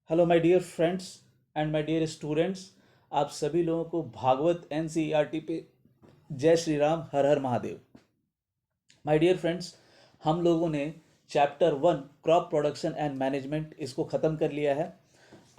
Hello my dear friends and my dear students. आप सभी लोगों को भागवत एनसीईआरटी पे जय श्री राम, हर हर महादेव। माय डियर फ्रेंड्स, हम लोगों ने chapter 1 crop production and management इसको ख़त्म कर लिया है।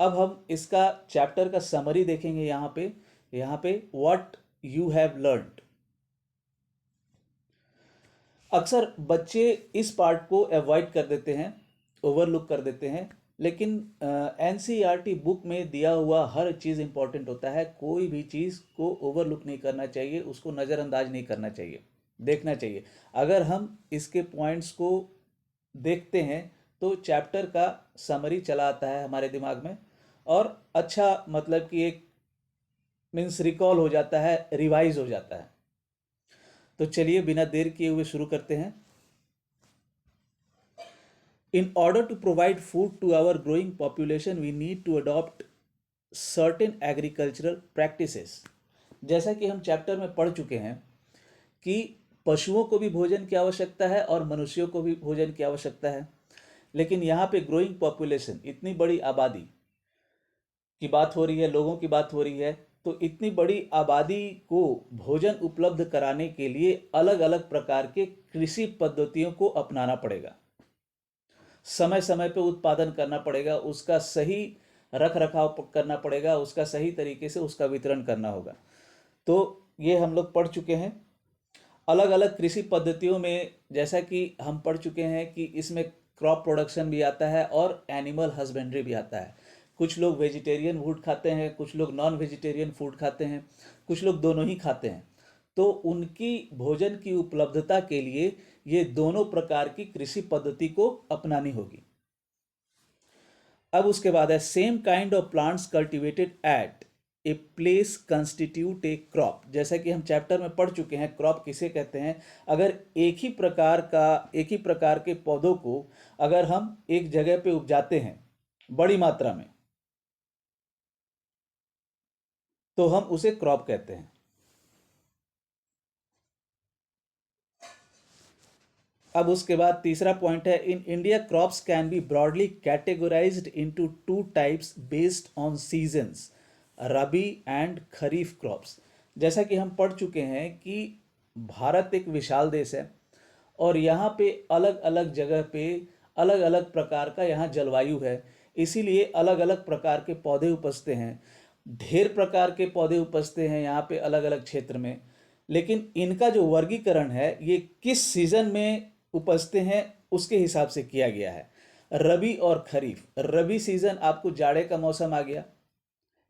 अब हम इसका चैप्टर का समरी देखेंगे। यहाँ पे व्हाट यू हैव लर्नड। अक्सर बच्चे इस पार्ट को अवॉइड कर देते हैं, ओवरलुक कर देते हैं, लेकिन एनसीईआरटी बुक में दिया हुआ हर चीज़ इंपॉर्टेंट होता है। कोई भी चीज़ को ओवरलुक नहीं करना चाहिए, उसको नज़रअंदाज नहीं करना चाहिए, देखना चाहिए। अगर हम इसके पॉइंट्स को देखते हैं तो चैप्टर का समरी चला आता है हमारे दिमाग में, और अच्छा मतलब कि एक मीन्स रिकॉल हो जाता है, रिवाइज हो जाता है। तो चलिए बिना देर किए हुए शुरू करते हैं। In order to provide food to our growing population, we need to adopt certain agricultural practices. जैसा कि हम चैप्टर में पढ़ चुके हैं कि पशुओं को भी भोजन की आवश्यकता है और मनुष्यों को भी भोजन की आवश्यकता है, लेकिन यहाँ पे ग्रोइंग पॉपुलेशन, इतनी बड़ी आबादी की बात हो रही है, लोगों की बात हो रही है, तो इतनी बड़ी आबादी को भोजन उपलब्ध कराने के लिए अलग अलग प्रकार के कृषि पद्धतियों को अपनाना पड़ेगा। समय समय पे उत्पादन करना पड़ेगा, उसका सही रख रखाव करना पड़ेगा, उसका सही तरीके से उसका वितरण करना होगा। तो ये हम लोग पढ़ चुके हैं। अलग अलग कृषि पद्धतियों में जैसा कि हम पढ़ चुके हैं कि इसमें क्रॉप प्रोडक्शन भी आता है और एनिमल हस्बेंड्री भी आता है। कुछ लोग वेजिटेरियन फूड खाते हैं, कुछ लोग नॉन वेजिटेरियन फूड खाते हैं, कुछ लोग दोनों ही खाते हैं। तो उनकी भोजन की उपलब्धता के लिए ये दोनों प्रकार की कृषि पद्धति को अपनानी होगी। अब उसके बाद है same kind of plants cultivated at a place constitute a crop. जैसा कि हम चैप्टर में पढ़ चुके हैं क्रॉप किसे कहते हैं। अगर एक ही प्रकार के पौधों को अगर हम एक जगह पे उपजाते हैं बड़ी मात्रा में, तो हम उसे क्रॉप कहते हैं। अब उसके बाद तीसरा पॉइंट है in India crops can be broadly categorised into two types based on seasons, rabi and kharif crops. जैसा कि हम पढ़ चुके हैं कि भारत एक विशाल देश है और यहाँ पे अलग अलग जगह पे अलग अलग प्रकार का यहाँ जलवायु है, इसीलिए अलग अलग प्रकार के पौधे उपजते हैं। ढेर प्रकार के पौधे उपजते हैं यहाँ पे अलग अलग क्षेत्र में, लेकिन इनका जो वर्गीकरण है ये किस सीजन में उपजते हैं उसके हिसाब से किया गया है। रबी और खरीफ, रबी सीजन आपको जाड़े का मौसम आ गया,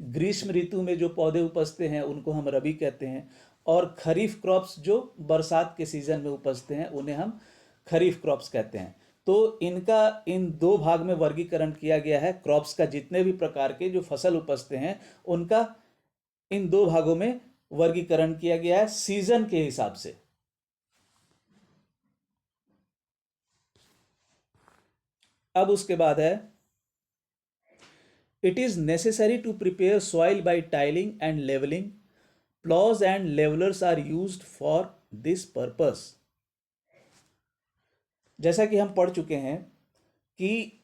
ग्रीष्म ऋतु में जो पौधे उपजते हैं उनको हम रबी कहते हैं, और खरीफ क्रॉप्स जो बरसात के सीजन में उपजते हैं उन्हें हम खरीफ क्रॉप्स कहते हैं। तो इनका इन दो भाग में वर्गीकरण किया गया है। क्रॉप्स का जितने भी प्रकार के जो फसल उपजते हैं उनका इन दो भागों में वर्गीकरण किया गया है सीजन के हिसाब से। अब उसके बाद है it is necessary to prepare soil by tilling and levelling, ploughs and levellers are used for this purpose. जैसा कि हम पढ़ चुके हैं कि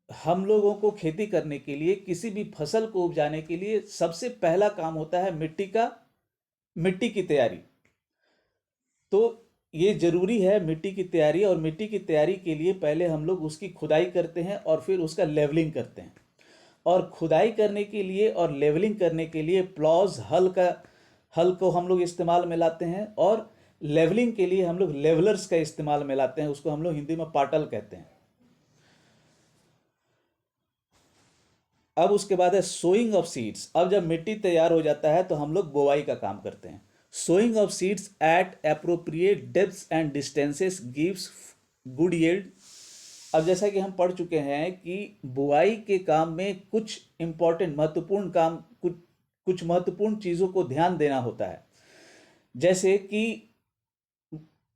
हम लोगों को खेती करने के लिए, किसी भी फसल को उपजाने के लिए सबसे पहला काम होता है मिट्टी की तैयारी। तो ये जरूरी है मिट्टी की तैयारी, और मिट्टी की तैयारी के लिए पहले हम लोग उसकी खुदाई करते हैं और फिर उसका लेवलिंग करते हैं। और खुदाई करने के लिए और लेवलिंग करने के लिए प्लॉज, हल को हम लोग इस्तेमाल में लाते हैं, और लेवलिंग के लिए हम लोग लेवलर्स का इस्तेमाल में लाते हैं, उसको हम लोग हिंदी में पाटल कहते हैं। अब उसके बाद है सोइंग ऑफ सीड्स। अब जब मिट्टी तैयार हो जाता है तो हम लोग बोवाई का काम करते हैं। Sowing of seeds at appropriate depths and distances gives good yield. अब जैसा कि हम पढ़ चुके हैं कि बुआई के काम में कुछ इंपॉर्टेंट महत्वपूर्ण काम, कुछ महत्वपूर्ण चीज़ों को ध्यान देना होता है। जैसे कि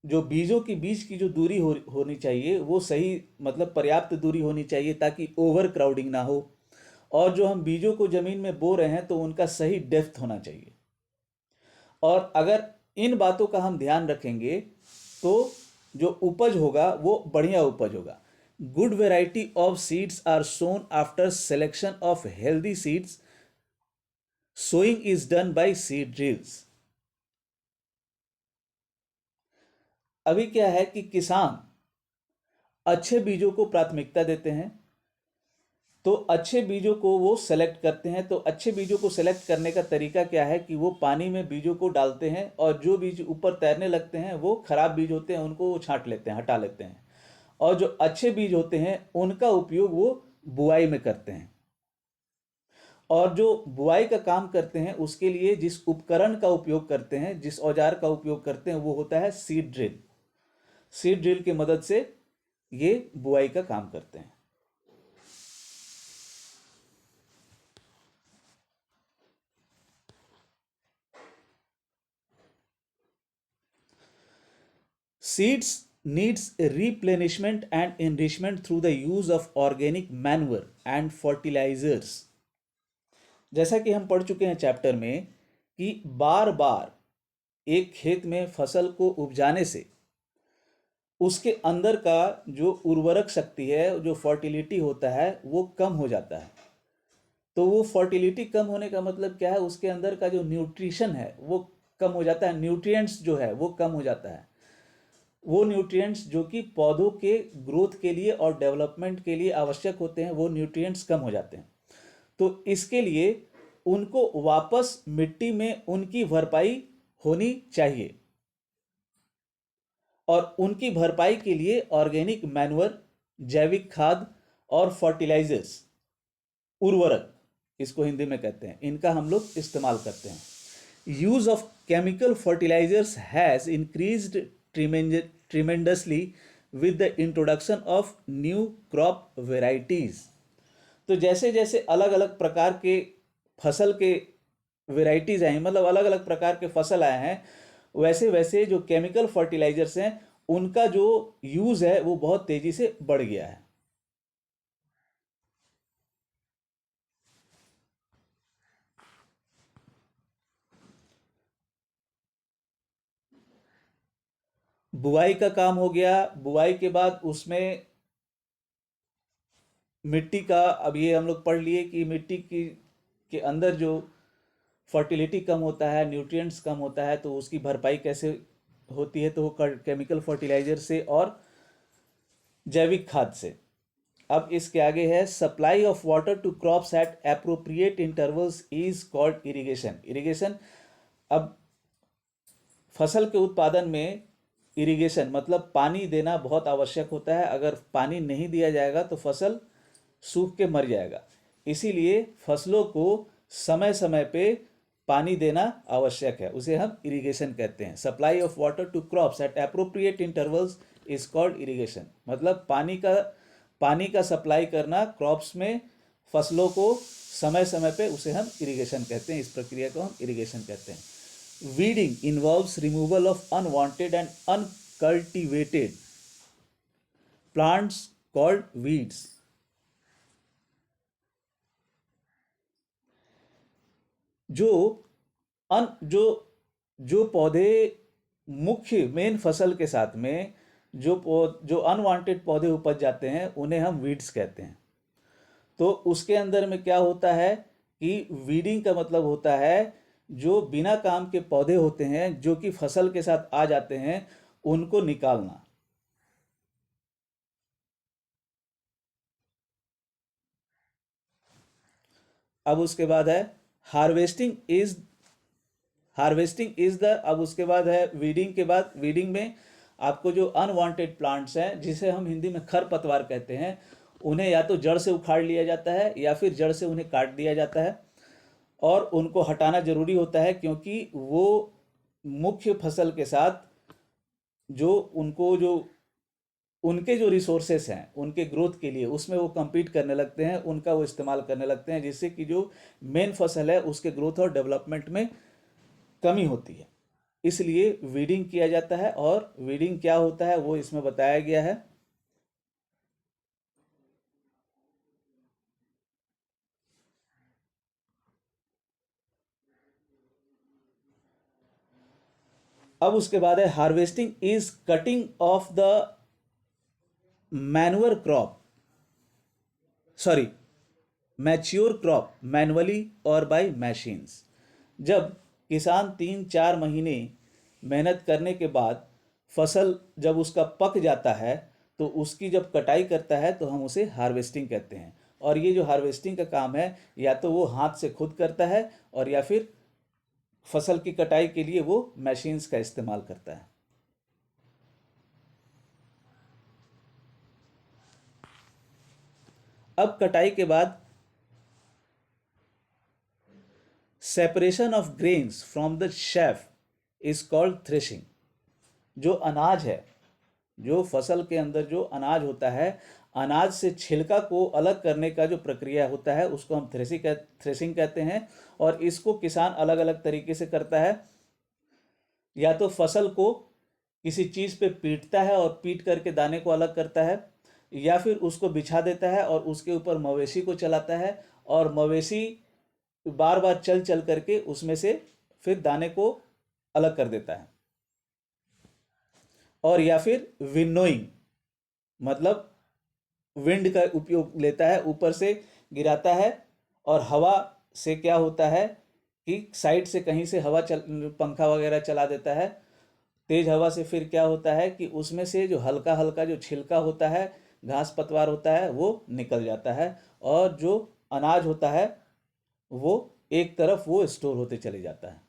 जो बीज की जो दूरी होनी चाहिए वो सही मतलब पर्याप्त दूरी होनी चाहिए ताकि ओवर क्राउडिंग ना हो, और जो हम बीजों को जमीन में बो रहे हैं तो उनका सही डेप्थ होना चाहिए। और अगर इन बातों का हम ध्यान रखेंगे तो जो उपज होगा वो बढ़िया उपज होगा। Good variety of seeds are sown after selection of healthy seeds. Sowing is done by seed drills. अभी क्या है कि किसान अच्छे बीजों को प्राथमिकता देते हैं, तो अच्छे बीजों को वो सेलेक्ट करते हैं। तो अच्छे बीजों को सेलेक्ट करने का तरीका क्या है कि वो पानी में बीजों को डालते हैं, और जो बीज ऊपर तैरने लगते हैं वो खराब बीज होते हैं, उनको वो छांट लेते हैं, हटा लेते हैं, और जो अच्छे बीज होते हैं उनका उपयोग वो बुआई में करते हैं। और जो बुआई का काम करते हैं उसके लिए जिस उपकरण का उपयोग करते हैं, जिस औजार का उपयोग करते हैं, वो होता है सीड ड्रिल। सीड ड्रिल की मदद से ये बुआई का काम करते हैं। Seeds needs replenishment and enrichment through the use of organic manure and fertilizers. जैसा कि हम पढ़ चुके हैं चैप्टर में कि बार बार एक खेत में फसल को उपजाने से उसके अंदर का जो उर्वरक शक्ति है, जो फर्टिलिटी होता है, वो कम हो जाता है। तो वो फर्टिलिटी कम होने का मतलब क्या है, उसके अंदर का जो न्यूट्रिशन है वो कम हो जाता है, न्यूट्रिएंट्स जो है वो कम हो जाता है। वो न्यूट्रिएंट्स जो कि पौधों के ग्रोथ के लिए और डेवलपमेंट के लिए आवश्यक होते हैं, वो न्यूट्रिएंट्स कम हो जाते हैं। तो इसके लिए उनको वापस मिट्टी में उनकी भरपाई होनी चाहिए, और उनकी भरपाई के लिए ऑर्गेनिक मैन्युअर, जैविक खाद और फर्टिलाइजर्स, उर्वरक इसको हिंदी में कहते हैं, इनका हम लोग इस्तेमाल करते हैं। Use of chemical fertilisers has increased tremendously with the introduction of new crop varieties. तो जैसे जैसे अलग अलग प्रकार के फसल के वेराइटीज आए, मतलब अलग अलग प्रकार के फसल आए हैं, वैसे वैसे जो केमिकल फर्टिलाइजर्स हैं उनका जो यूज है वो बहुत तेजी से बढ़ गया है। बुआई का काम हो गया। बुआई के बाद उसमें मिट्टी का, अब ये हम लोग पढ़ लिए कि मिट्टी की के अंदर जो फर्टिलिटी कम होता है, न्यूट्रिएंट्स कम होता है, तो उसकी भरपाई कैसे होती है, तो वो केमिकल फर्टिलाइजर से और जैविक खाद से। अब इसके आगे है supply of water to crops at appropriate intervals is called irrigation. Irrigation, अब फसल के उत्पादन में इरिगेशन मतलब पानी देना बहुत आवश्यक होता है। अगर पानी नहीं दिया जाएगा तो फसल सूख के मर जाएगा। इसीलिए फसलों को समय समय पे पानी देना आवश्यक है, उसे हम इरिगेशन कहते हैं। Supply of water to crops at appropriate intervals is called irrigation. मतलब पानी का सप्लाई करना क्रॉप्स में, फसलों को समय समय पे, उसे हम इरिगेशन कहते हैं। इस प्रक्रिया को हम इरिगेशन कहते हैं। Weeding involves removal of unwanted and uncultivated plants called weeds. जो अन जो जो पौधे मुख्य मेन फसल के साथ में जो अनवांटेड पौधे उपज जाते हैं उन्हें हम वीड्स कहते हैं। तो उसके अंदर में क्या होता है कि वीडिंग का मतलब होता है जो बिना काम के पौधे होते हैं जो कि फसल के साथ आ जाते हैं, उनको निकालना। अब उसके बाद है हार्वेस्टिंग इज द अब उसके बाद है वीडिंग के बाद, वीडिंग में आपको जो अनवांटेड प्लांट्स हैं, जिसे हम हिंदी में खरपतवार कहते हैं, उन्हें या तो जड़ से उखाड़ लिया जाता है या फिर जड़ से उन्हें काट दिया जाता है, और उनको हटाना जरूरी होता है क्योंकि वो मुख्य फसल के साथ जो उनके जो रिसोर्सेस हैं उनके ग्रोथ के लिए, उसमें वो compete करने लगते हैं, उनका वो इस्तेमाल करने लगते हैं, जिससे कि जो मेन फसल है उसके ग्रोथ और डेवलपमेंट में कमी होती है। इसलिए वीडिंग किया जाता है। और वीडिंग क्या होता है वो इसमें बताया गया है। अब उसके बाद है harvesting is cutting of the manure crop sorry, mature crop manually और बाय मशीन्स। जब किसान 3-4 महीने मेहनत करने के बाद फसल जब उसका पक जाता है तो उसकी जब कटाई करता है तो हम उसे हार्वेस्टिंग कहते हैं। और ये जो हार्वेस्टिंग का काम है या तो वो हाथ से खुद करता है और या फिर फसल की कटाई के लिए वो मशीन्स का इस्तेमाल करता है। अब कटाई के बाद separation of grains from the chef is called threshing. जो अनाज है, जो फसल के अंदर जो अनाज होता है, अनाज से छिलका को अलग करने का जो प्रक्रिया होता है उसको हम थ्रेशिंग कहते हैं। और इसको किसान अलग अलग तरीके से करता है। या तो फसल को किसी चीज़ पे पीटता है और पीट करके दाने को अलग करता है, या फिर उसको बिछा देता है और उसके ऊपर मवेशी को चलाता है और मवेशी बार बार चल चल करके उसमें से फिर दाने को अलग कर देता है। और या फिर विनोइंग, मतलब विंड का उपयोग लेता है, ऊपर से गिराता है और हवा से क्या होता है कि साइड से कहीं से हवा पंखा वगैरह चला देता है। तेज हवा से फिर क्या होता है कि उसमें से जो हल्का हल्का जो छिलका होता है, घास पतवार होता है, वो निकल जाता है और जो अनाज होता है वो एक तरफ वो स्टोर होते चले जाता है।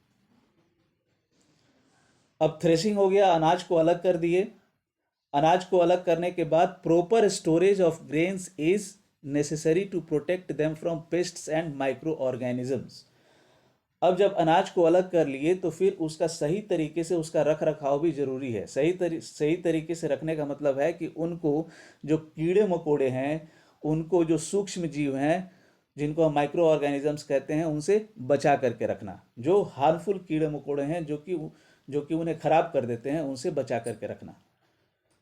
अब थ्रेशिंग हो गया, अनाज को अलग कर दिए। अनाज को अलग करने के बाद proper storage of grains is necessary to protect them from pests and micro organisms. अब जब अनाज को अलग कर लिए तो फिर उसका सही तरीके से उसका रख रखाव भी जरूरी है। सही तरीके से रखने का मतलब है कि उनको जो कीड़े मकोड़े हैं, उनको जो सूक्ष्म जीव हैं जिनको हम माइक्रो ऑर्गेनिजम्स कहते हैं, उनसे बचा करके रखना। जो हार्मफुल कीड़े मकोड़े हैं जो कि उन्हें खराब कर देते हैं, उनसे बचा करके रखना।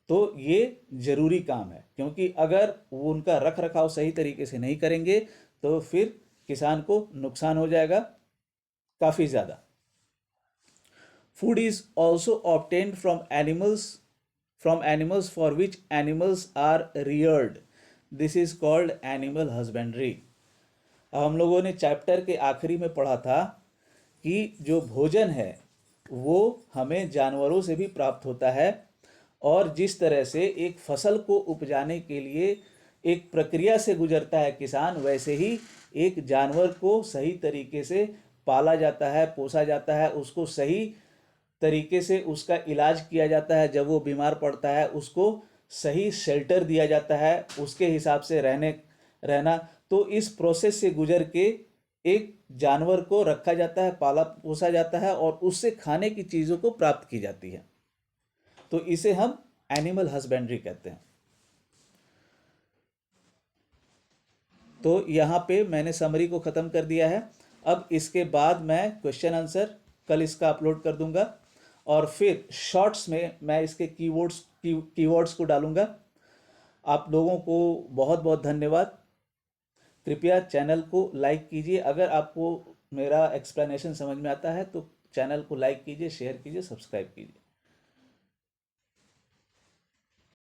तो ये जरूरी काम है, क्योंकि अगर वो उनका रख रखाव सही तरीके से नहीं करेंगे तो फिर किसान को नुकसान हो जाएगा काफ़ी ज़्यादा। Food is also obtained from animals for which animals are reared. This is called animal husbandry. अब हम लोगों ने चैप्टर के आखिरी में पढ़ा था कि जो भोजन है वो हमें जानवरों से भी प्राप्त होता है। और जिस तरह से एक फसल को उपजाने के लिए एक प्रक्रिया से गुजरता है किसान, वैसे ही एक जानवर को सही तरीके से पाला जाता है, पोसा जाता है, उसको सही तरीके से उसका इलाज किया जाता है। जब वो बीमार पड़ता है उसको सही शेल्टर दिया जाता है, उसके हिसाब से रहना। तो इस प्रोसेस से गुजर के एक जानवर को रखा जाता है, पाला पोसा जाता है और उससे खाने की चीज़ों को प्राप्त की जाती है। तो इसे हम एनिमल हस्बेंड्री कहते हैं। तो यहाँ पे मैंने समरी को ख़त्म कर दिया है। अब इसके बाद मैं क्वेश्चन आंसर कल इसका अपलोड कर दूंगा और फिर शॉर्ट्स में मैं इसके कीवर्ड्स को डालूंगा। आप लोगों को बहुत बहुत धन्यवाद। कृपया चैनल को लाइक कीजिए। अगर आपको मेरा एक्सप्लेनेशन समझ में आता है तो चैनल को लाइक कीजिए, शेयर कीजिए, सब्सक्राइब कीजिए।